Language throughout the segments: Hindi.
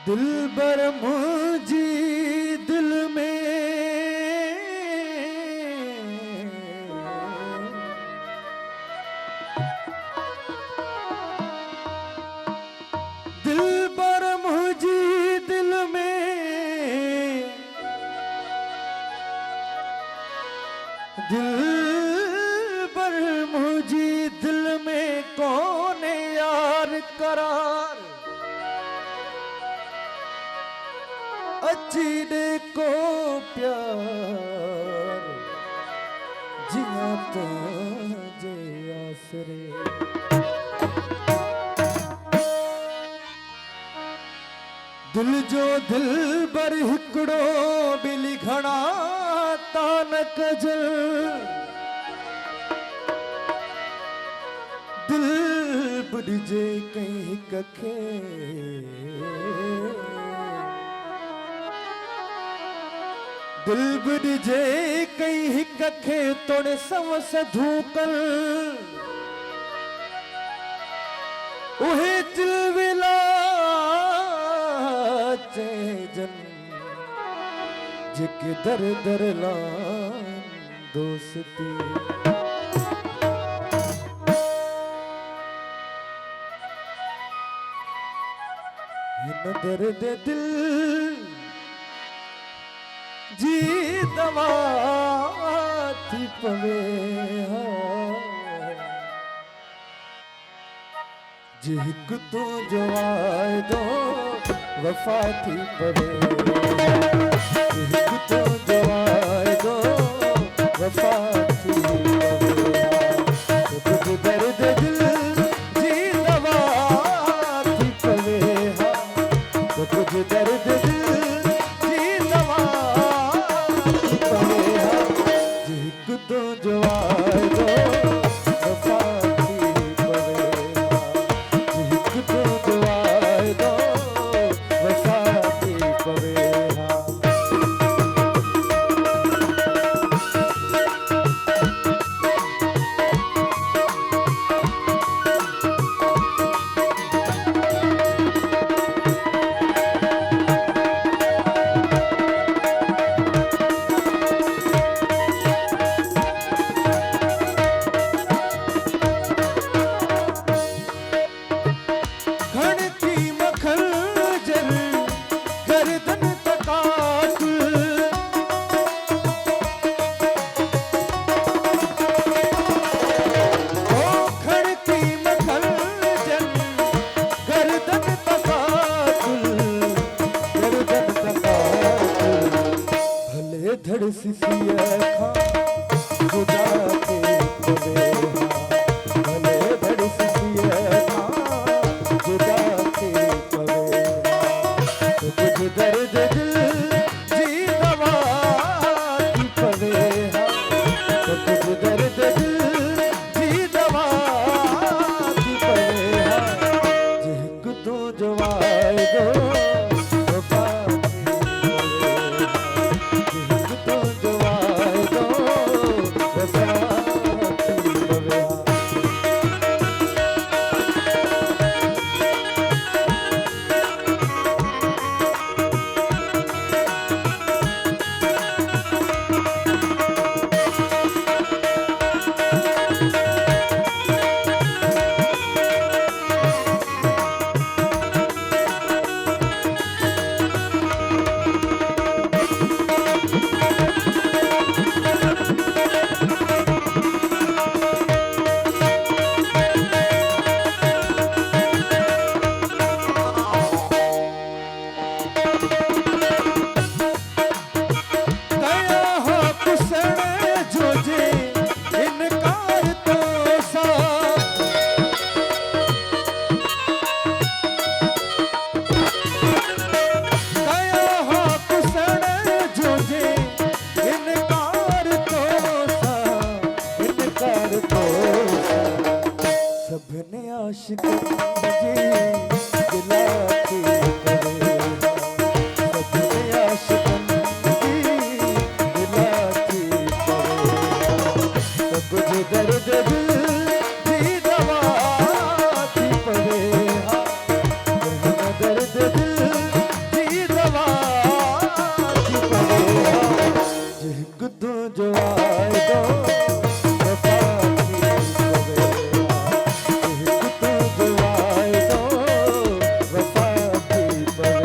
दिलबर मुझी दिल में दिलबर मुझी दिल में दिलबर मुझी दिल में कौन यार करार अचीने को प्यार जिया तो जे आसरे दिल जो दिल बर हिकड़ो बिली घणा तान कजल दिल बुझे कहीं कखे दिल बुझे कहीं कखे तोड़े समस धूकल उहे चिलविला जन जिक दर दर लान दोस्ती न दर्द दिल जी दवा थी पवे जी हिक तो जो आए दो वफा थी पवे हिक तो जो आए दो वफा थी पवे तुझ दर्द दिल जी दवा थी पवे तुझ दर्द दिल जी दवा थी पवे जी हिक तो जो आए दो वफा थी पवे जी हिक तो जो आए दो वफा थी पवे आशिकन जी दिलाती करे सजने आशिकन जी दिलाती करे तो कुछ दर्द दिल की दवा थी पड़े दर्द दिल की दवा थी पड़े जिहक तू जो आए दो वफा थी पड़े जिहक तू जो आए दो वफा थी पड़े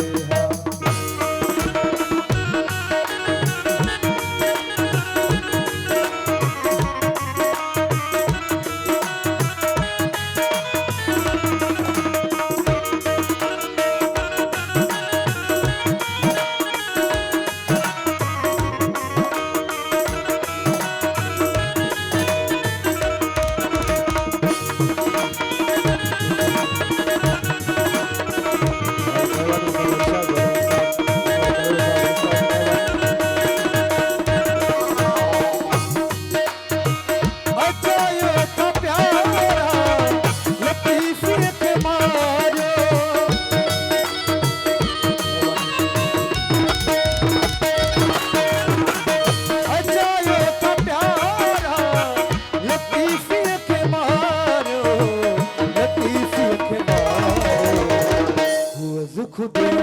खुद